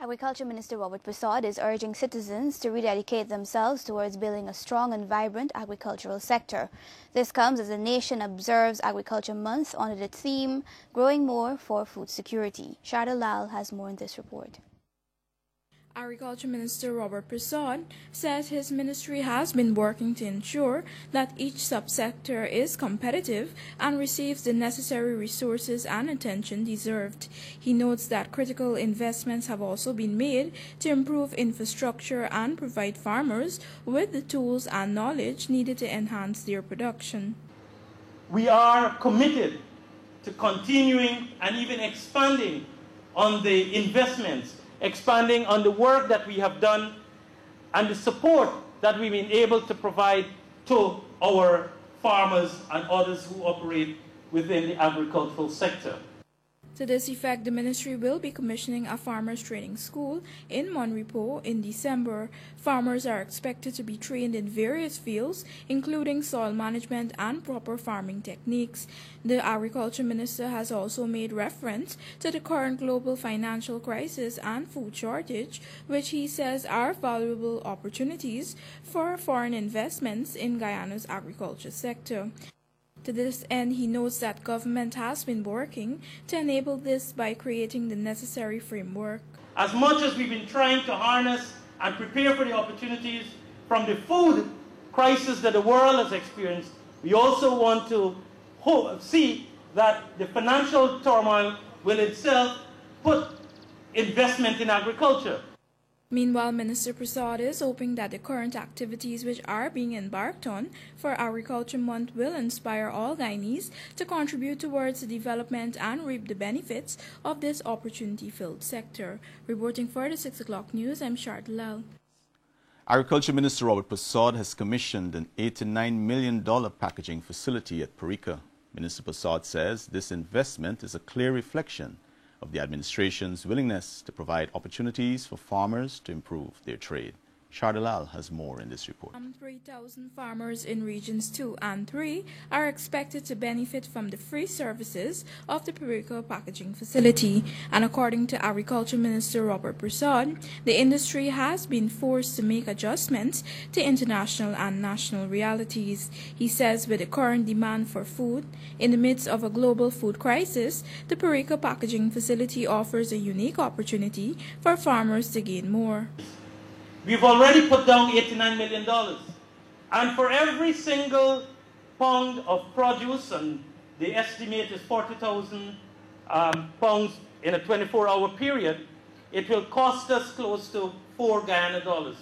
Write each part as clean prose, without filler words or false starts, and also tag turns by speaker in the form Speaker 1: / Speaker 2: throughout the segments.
Speaker 1: Agriculture Minister Robert Prasad is urging citizens to rededicate themselves towards building a strong and vibrant agricultural sector. This comes as the nation observes Agriculture Month under the theme, Growing More for Food Security. Sharda Lal has more in this report.
Speaker 2: Agriculture Minister Robert Prasad says his ministry has been working to ensure that each subsector is competitive and receives the necessary resources and attention deserved. He notes that critical investments have also been made to improve infrastructure and provide farmers with the tools and knowledge needed to enhance their production.
Speaker 3: We are committed to continuing and even expanding on the investments, expanding on the work that we have done and the support that we've been able to provide to our farmers and others who operate within the agricultural sector.
Speaker 2: To this effect, the ministry will be commissioning a farmers training school in Monrepo in December. Farmers are expected to be trained in various fields, including soil management and proper farming techniques. The agriculture minister has also made reference to the current global financial crisis and food shortage, which he says are valuable opportunities for foreign investments in Guyana's agriculture sector. To this end, he notes that government has been working to enable this by creating the necessary framework.
Speaker 3: As much as we've been trying to harness and prepare for the opportunities from the food crisis that the world has experienced, we also want to see that the financial turmoil will itself put investment in agriculture.
Speaker 2: Meanwhile, Minister Prasad is hoping that the current activities which are being embarked on for Agriculture Month will inspire all Guyanese to contribute towards the development and reap the benefits of this opportunity-filled sector. Reporting for the 6 o'clock news, I'm Sharda Lal.
Speaker 4: Agriculture Minister Robert Prasad has commissioned an $89 million packaging facility at Parika. Minister Prasad says this investment is a clear reflection of the administration's willingness to provide opportunities for farmers to improve their trade. Sharda Lal has more in this report.
Speaker 2: 3,000 farmers in Regions 2 and 3 are expected to benefit from the free services of the Parika packaging facility. And according to Agriculture Minister Robert Prasad, the industry has been forced to make adjustments to international and national realities. He says with the current demand for food, in the midst of a global food crisis, the Parika packaging facility offers a unique opportunity for farmers to gain more.
Speaker 3: We've already put down $89 million. And for every single pound of produce, and the estimate is 40,000 pounds in a 24-hour period, it will cost us close to $4 Guyana.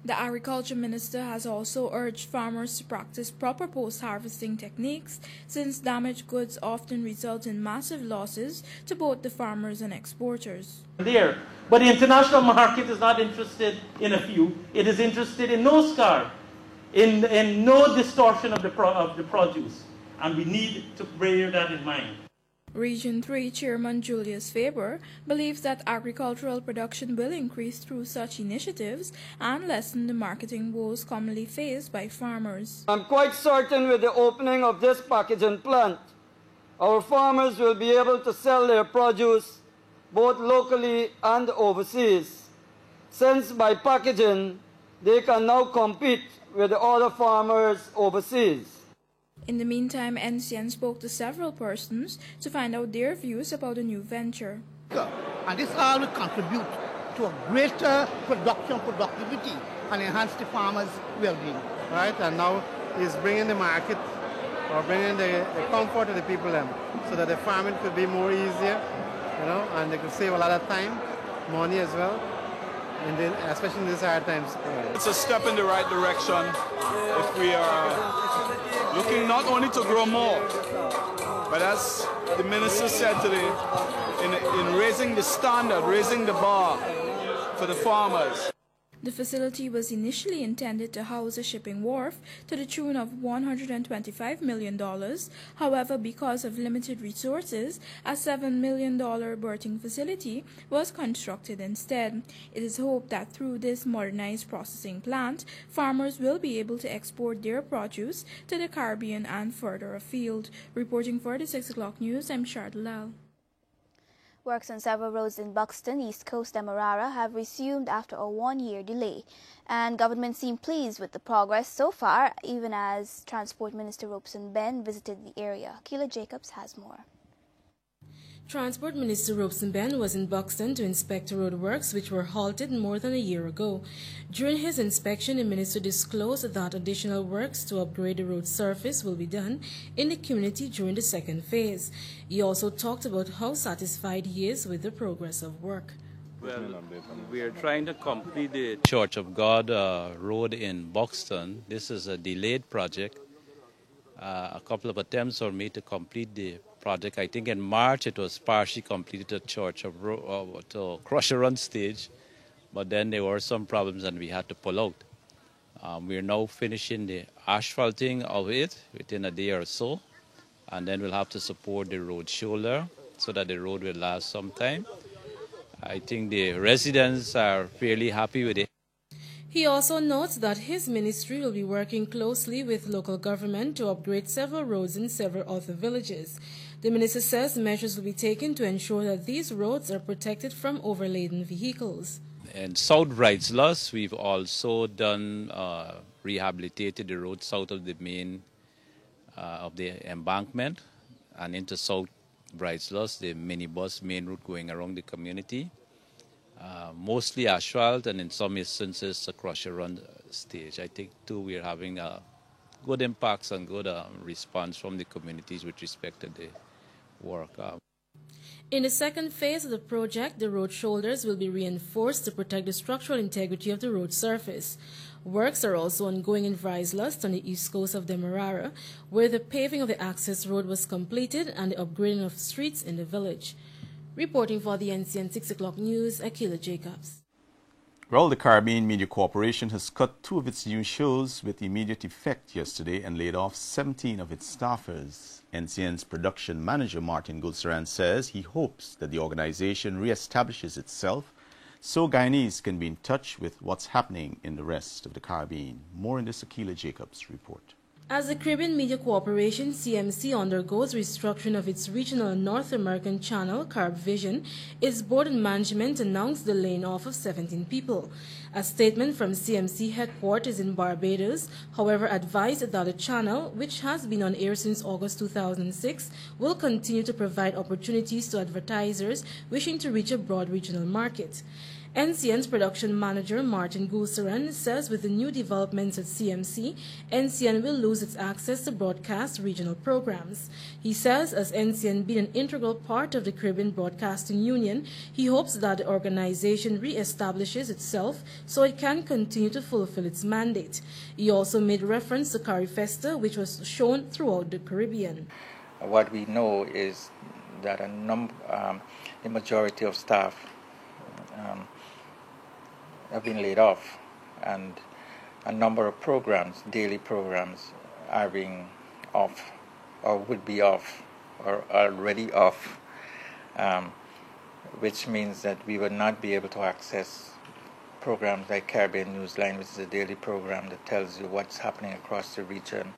Speaker 2: The Agriculture Minister has also urged farmers to practice proper post-harvesting techniques, since damaged goods often result in massive losses to both the farmers and exporters.
Speaker 3: But the international market is not interested in a few. It is interested in no scar, in no distortion of the produce. And we need to bear that in mind.
Speaker 2: Region 3 Chairman Julius Faber believes that agricultural production will increase through such initiatives and lessen the marketing woes commonly faced by farmers.
Speaker 5: I'm quite certain with the opening of this packaging plant, our farmers will be able to sell their produce both locally and overseas, since by packaging they can now compete with the other farmers overseas.
Speaker 2: In the meantime, NCN spoke to several persons to find out their views about the new venture.
Speaker 6: And this all will contribute to a greater productivity and enhance the farmers' well-being.
Speaker 7: Right, and now he's bringing the market or bringing the comfort to the people so that the farming could be more easier, and they could save a lot of time, money as well. And then, especially in these hard times.
Speaker 8: It's a step in the right direction if we are looking not only to grow more, but as the minister said today, in raising the standard, raising the bar for the farmers.
Speaker 2: The facility was initially intended to house a shipping wharf to the tune of $125 million. However, because of limited resources, a $7 million berthing facility was constructed instead. It is hoped that through this modernized processing plant, farmers will be able to export their produce to the Caribbean and further afield. Reporting for the 6 o'clock news, I'm Sharda Lal.
Speaker 1: Works on several roads in Buxton, East Coast, Demerara have resumed after a one-year delay, and government seem pleased with the progress so far, even as Transport Minister Robeson Ben visited the area. Keila Jacobs has more.
Speaker 9: Transport Minister Robeson Ben was in Buxton to inspect road works which were halted more than a year ago. During his inspection, the minister disclosed that additional works to upgrade the road surface will be done in the community during the second phase. He also talked about how satisfied he is with the progress of work.
Speaker 10: Well, we are trying to complete the Church of God road in Buxton. This is a delayed project. A couple of attempts were made to complete the project. I think in March it was partially completed at Church of to Crusher Run stage, but then there were some problems and we had to pull out. We are now finishing the asphalting of it within a day or so, and then we'll have to support the road shoulder so that the road will last some time. I think the residents are fairly happy with it.
Speaker 9: He also notes that his ministry will be working closely with local government to upgrade several roads in several other villages. The minister says measures will be taken to ensure that these roads are protected from overladen vehicles.
Speaker 10: In South Bridesloss, we've also done rehabilitated the road south of the main of the embankment and into South Bridesloss, the minibus main route going around the community. Mostly asphalt, and in some instances a Crusher Run stage. I think too we are having good impacts and good response from the communities with respect to the work.
Speaker 9: In the second phase of the project, the road shoulders will be reinforced to protect the structural integrity of the road surface. Works are also ongoing in Bridesloss on the east coast of Demerara, where the paving of the access road was completed and the upgrading of streets in the village. Reporting for the NCN 6 o'clock news, Keila Jacobs.
Speaker 4: Well, the Caribbean Media Corporation has cut 2 of its new shows with immediate effect yesterday and laid off 17 of its staffers. NCN's production manager Martin Gulsaran says he hopes that the organization reestablishes itself so Guyanese can be in touch with what's happening in the rest of the Caribbean. More in this Keila Jacobs report.
Speaker 9: As the Caribbean Media Corporation, CMC, undergoes restructuring of its regional North American channel, CaribVision, its board and management announced the laying off of 17 people. A statement from CMC headquarters in Barbados, however, advised that the channel, which has been on air since August 2006, will continue to provide opportunities to advertisers wishing to reach a broad regional market. NCN's production manager Martin Gulsaran says with the new developments at CMC, NCN will lose its access to broadcast regional programs. He says as NCN being an integral part of the Caribbean Broadcasting Union, he hopes that the organization reestablishes itself so it can continue to fulfill its mandate. He also made reference to CariFesta, which was shown throughout the Caribbean.
Speaker 11: What we know is that the majority of staff have been laid off, and a number of programs, daily programs, are being off or would be off or already off, which means that we would not be able to access programs like Caribbean Newsline, which is a daily program that tells you what's happening across the region.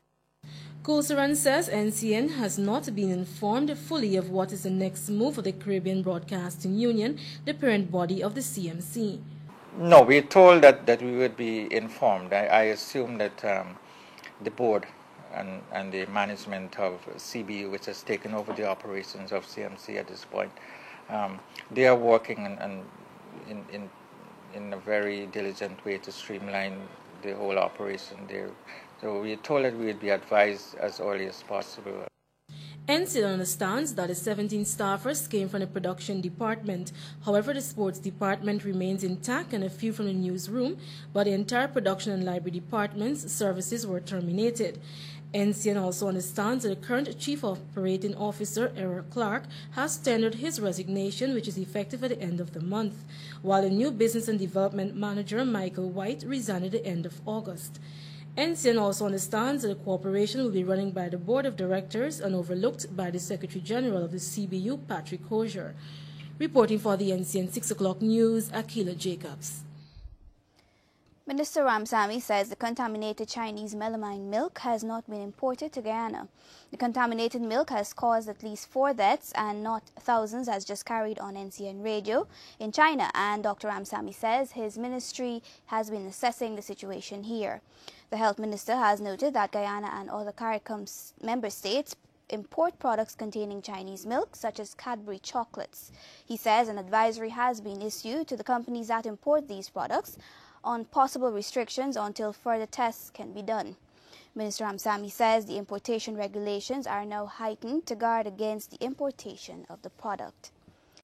Speaker 9: Gulsaran says NCN has not been informed fully of what is the next move of the Caribbean Broadcasting Union, the parent body of the CMC.
Speaker 11: No, we're told that we would be informed. I assume that the board and the management of CBU, which has taken over the operations of CMC at this point, they are working in a very diligent way to streamline the whole operation there. So we're told that we would be advised as early as possible.
Speaker 9: NCN understands that the 17 staffers came from the production department. However, the sports department remains intact and a few from the newsroom, but the entire production and library department's services were terminated. NCN also understands that the current Chief Operating Officer, Eric Clark, has tendered his resignation, which is effective at the end of the month, while the new Business and Development Manager, Michael White, resigned at the end of August. NCN also understands that the corporation will be running by the Board of Directors and overlooked by the Secretary General of the CBU, Patrick Hosier. Reporting for the NCN 6 o'clock news, Keila Jacobs.
Speaker 1: Minister Ramsamy says the contaminated Chinese melamine milk has not been imported to Guyana. The contaminated milk has caused at least 4 deaths and not thousands, as just carried on NCN radio in China, and Dr. Ramsamy says his ministry has been assessing the situation here. The health minister has noted that Guyana and other CARICOM member states import products containing Chinese milk, such as Cadbury chocolates. He says an advisory has been issued to the companies that import these products on possible restrictions until further tests can be done. Minister Ramsamy says the importation regulations are now heightened to guard against the importation of the product.